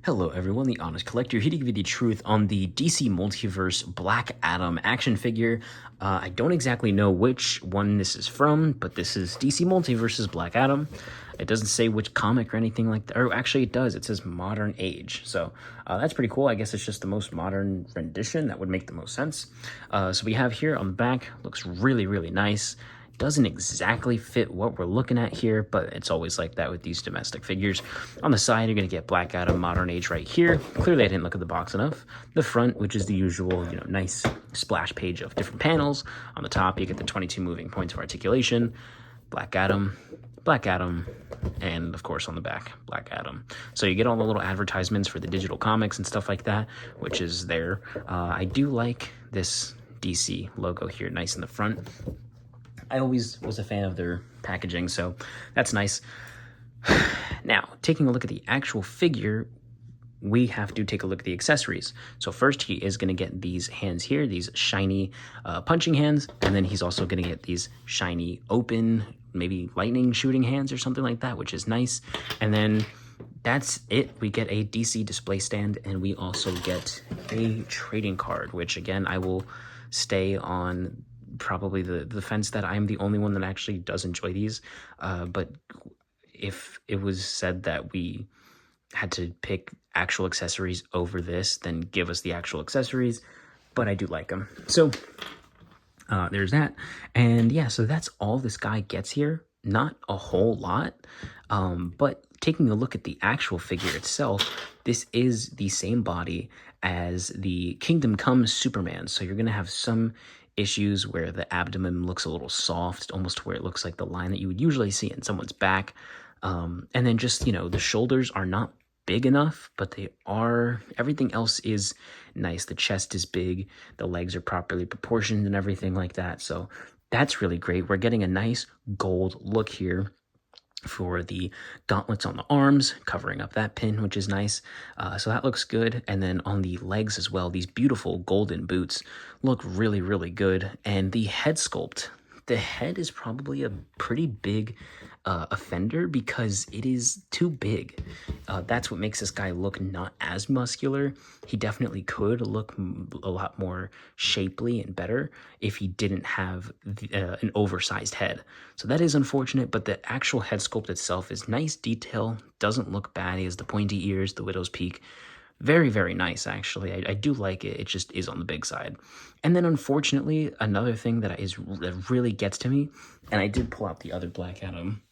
Hello everyone, the Honest Collector here to give you the truth on the DC Multiverse Black Adam action figure. I don't exactly know which one this is from, but this is DC Multiverse's Black Adam. It doesn't say which comic or anything like that, or actually it does, it says Modern Age. So that's pretty cool. I guess it's just the most modern rendition. That would make the most sense. So we have here on the back, looks really, really nice. Doesn't exactly fit what we're looking at here, but it's always like that with these domestic figures. On the side, you're going to get Black Adam Modern Age right here. Clearly, I didn't look at the box enough. The front, which is the usual, nice splash page of different panels. On the top, you get the 22 moving points of articulation. Black Adam, and of course on the back, Black Adam. So you get all the little advertisements for the digital comics and stuff like that, which is there. I do like this DC logo here, nice in the front. I always was a fan of their packaging, so that's nice. Now, taking a look at the actual figure, we have to take a look at the accessories. So first, he is going to get these hands here, these shiny punching hands, and then he's also going to get these shiny open, maybe lightning shooting hands or something like that, which is nice. And then that's it. We get a DC display stand, and we also get a trading card, which again, I will stay on probably the fence that I'm the only one that actually does enjoy these. But if it was said that we had to pick actual accessories over this, then give us the actual accessories. But I do like them. So there's that. And yeah, so that's all this guy gets here. Not a whole lot. But taking a look at the actual figure itself, this is the same body as the Kingdom Come Superman. So you're going to have some issues where the abdomen looks a little soft, almost where it looks like the line that you would usually see in someone's back. And then just, the shoulders are not big enough, but they are, everything else is nice. The chest is big, the legs are properly proportioned and everything like that. So that's really great. We're getting a nice gold look here for the gauntlets on the arms, covering up that pin, which is nice. So that looks good. And then on the legs as well, these beautiful golden boots look really, really good. And the head sculpt, the head is probably a pretty big offender because it is too big. That's what makes this guy look not as muscular. He definitely could look a lot more shapely and better if he didn't have an oversized head. So that is unfortunate, but the actual head sculpt itself is nice detail, doesn't look bad. He has the pointy ears, the widow's peak. Very, very nice, actually. I do like it. It just is on the big side. And then, unfortunately, another thing that really gets to me, and I did pull out the other Black Adam,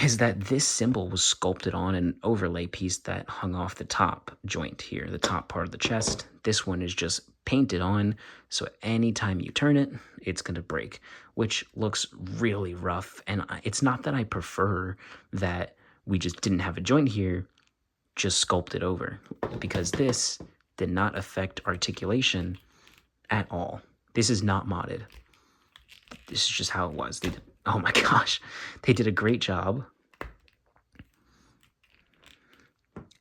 is that this symbol was sculpted on an overlay piece that hung off the top joint here, the top part of the chest. This one is just painted on, so anytime you turn it, it's going to break, which looks really rough. And it's not that I prefer that we just didn't have a joint here, just sculpted over, because this did not affect articulation at all. This is not modded. This is just how it was. Oh my gosh, they did a great job,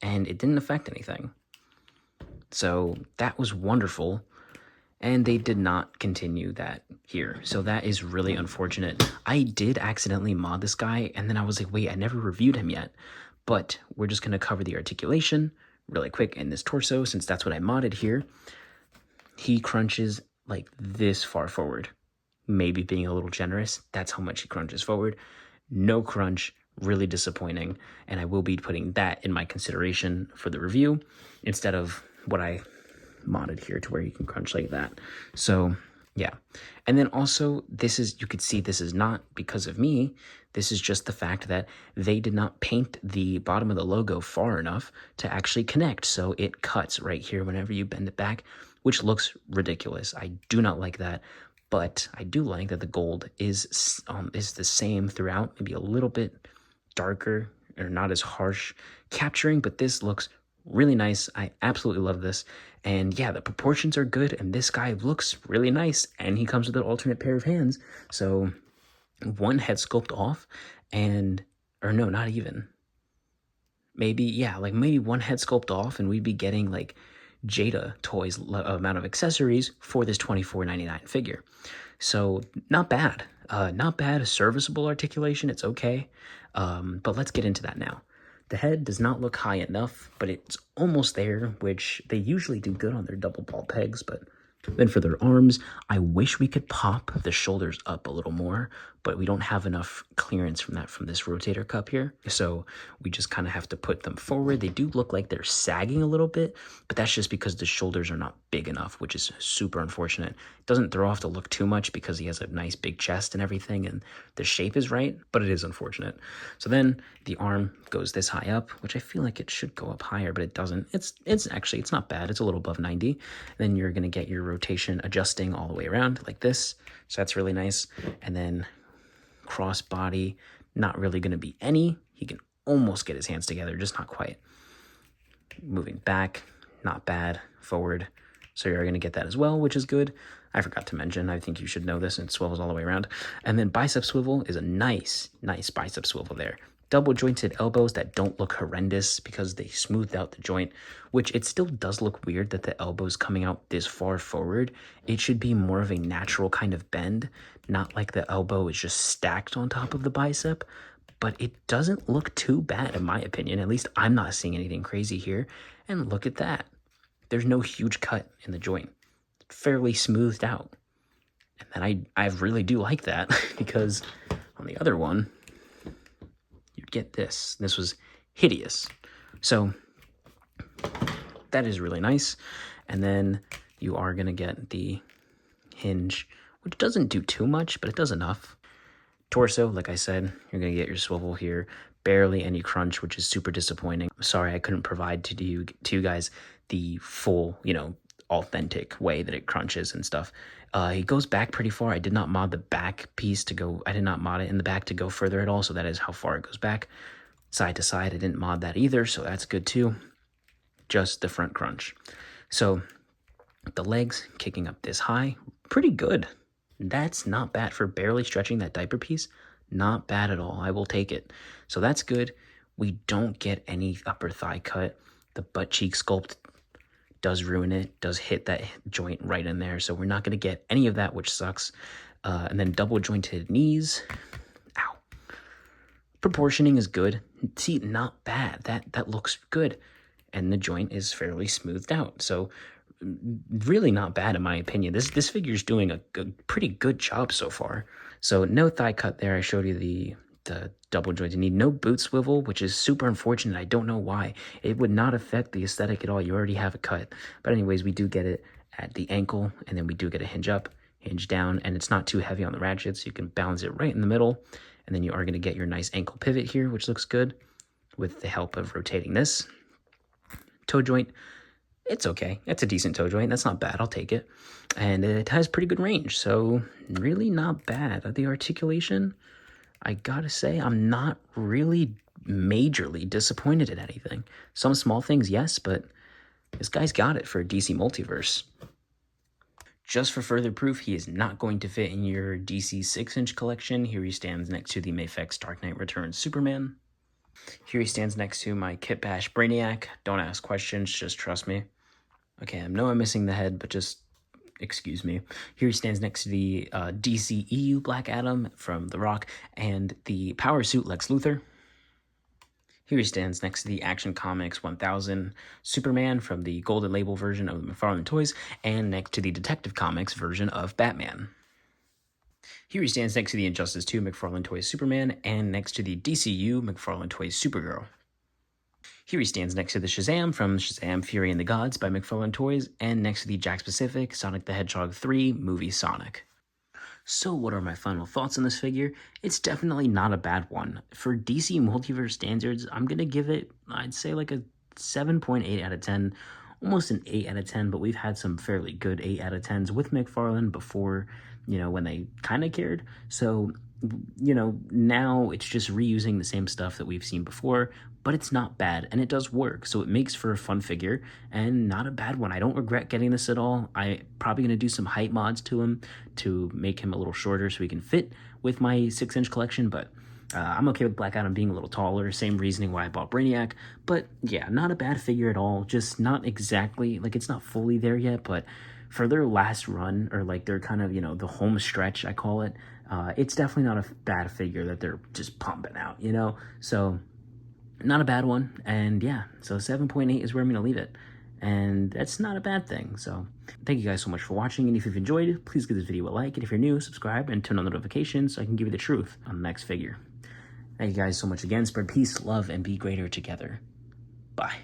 and it didn't affect anything. So that was wonderful, and they did not continue that here. So that is really unfortunate. I did accidentally mod this guy, and then I was like, wait, I never reviewed him yet. But we're just going to cover the articulation really quick in this torso, since that's what I modded here. He crunches like this far forward. Maybe being a little generous, that's how much he crunches forward. No crunch, really disappointing. And I will be putting that in my consideration for the review instead of what I modded here to where you can crunch like that. So yeah. And then also, you could see this is not because of me. This is just the fact that they did not paint the bottom of the logo far enough to actually connect. So it cuts right here whenever you bend it back, which looks ridiculous. I do not like that, but I do like that the gold is the same throughout, maybe a little bit darker or not as harsh capturing, but this looks really nice. I absolutely love this. And yeah, the proportions are good, and this guy looks really nice, and he comes with an alternate pair of hands. So one head sculpt off, or no, not even. Maybe one head sculpt off, and we'd be getting like Jada Toys amount of accessories for this $24.99 figure. So not bad. Not bad, serviceable articulation. It's okay. But let's get into that now. The head does not look high enough, but it's almost there, which they usually do good on their double ball pegs. But then for their arms, I wish we could pop the shoulders up a little more, but we don't have enough clearance from this rotator cup here. So we just kind of have to put them forward. They do look like they're sagging a little bit, but that's just because the shoulders are not big enough, which is super unfortunate. It doesn't throw off the look too much because he has a nice big chest and everything, and the shape is right, but it is unfortunate. So then the arm goes this high up, which I feel like it should go up higher, but it doesn't. It's not bad. It's a little above 90. Then you're going to get your rotation adjusting all the way around like this. So that's really nice. And then cross body, not really going to be any. He can almost get his hands together, just not quite. Moving back, not bad. Forward. So you're going to get that as well, which is good. I forgot to mention, I think you should know this, and it swivels all the way around. And then bicep swivel is a nice bicep swivel there. Double jointed elbows that don't look horrendous because they smoothed out the joint, which it still does look weird that the elbow's coming out this far forward. It should be more of a natural kind of bend, not like the elbow is just stacked on top of the bicep. But it doesn't look too bad in my opinion. At least I'm not seeing anything crazy here. And look at that. There's no huge cut in the joint. Fairly smoothed out. And then I really do like that because on the other one, you'd get this. This was hideous. So that is really nice. And then you are going to get the hinge, which doesn't do too much, but it does enough. Torso, like I said, you're going to get your swivel here. Barely any crunch, which is super disappointing. Sorry I couldn't provide to you guys the full, authentic way that it crunches and stuff. It goes back pretty far. I did not mod the back piece to go, I did not mod it in the back to go further at all, so that is how far it goes back. Side to side, I didn't mod that either, so that's good too. Just the front crunch. So the legs kicking up this high, pretty good. That's not bad for barely stretching that diaper piece. Not bad at all. I will take it. So that's good. We don't get any upper thigh cut. The butt cheek sculpt does ruin it, does hit that joint right in there. So we're not going to get any of that, which sucks. And then double jointed knees. Ow. Proportioning is good. See, not bad. That looks good. And the joint is fairly smoothed out. So really not bad in my opinion. This figure's doing a pretty good job so far. So no thigh cut there. I showed you the double jointed knee. No boot swivel, which is super unfortunate. I don't know why. It would not affect the aesthetic at all. You already have a cut. But anyways, we do get it at the ankle, and then we do get a hinge up, hinge down, and it's not too heavy on the ratchet, so you can balance it right in the middle. And then you are going to get your nice ankle pivot here, which looks good with the help of rotating this. Toe joint. It's okay. It's a decent toe joint. That's not bad. I'll take it. And it has pretty good range. So really not bad. The articulation, I gotta say, I'm not really majorly disappointed at anything. Some small things, yes, but this guy's got it for a DC Multiverse. Just for further proof, he is not going to fit in your DC 6-inch collection. Here he stands next to the Mafex Dark Knight Returns Superman. Here he stands next to my Kit Bash Brainiac. Don't ask questions, just trust me. Okay, I know I'm missing the head, but just excuse me. Here he stands next to the DC EU Black Adam from The Rock and the Power Suit Lex Luthor. Here he stands next to the Action Comics 1000 Superman from the Golden Label version of the McFarlane Toys and next to the Detective Comics version of Batman. Here he stands next to the Injustice 2 McFarlane Toys Superman and next to the DCU McFarlane Toys Supergirl. Here he stands next to the Shazam from Shazam! Fury and the Gods by McFarlane Toys and next to the Jakks Pacific Sonic the Hedgehog 3 movie Sonic. So what are my final thoughts on this figure? It's definitely not a bad one. For DC Multiverse standards, I'm going to give it, I'd say like a 7.8 out of 10, almost an 8 out of 10, but we've had some fairly good 8 out of 10s with McFarlane before, when they kind of cared. So, now it's just reusing the same stuff that we've seen before, but it's not bad, and it does work, so it makes for a fun figure, and not a bad one. I don't regret getting this at all. I'm probably going to do some height mods to him to make him a little shorter so he can fit with my 6-inch collection, but I'm okay with Black Adam being a little taller, same reasoning why I bought Brainiac, but yeah, not a bad figure at all, just not exactly, it's not fully there yet, but for their last run, or their kind of, the home stretch, I call it, it's definitely not a bad figure that they're just pumping out, so Not a bad one. And yeah, so 7.8 is where I'm going to leave it. And that's not a bad thing. So thank you guys so much for watching. And if you've enjoyed, please give this video a like. And if you're new, subscribe and turn on notifications so I can give you the truth on the next figure. Thank you guys so much again. Spread peace, love, and be greater together. Bye.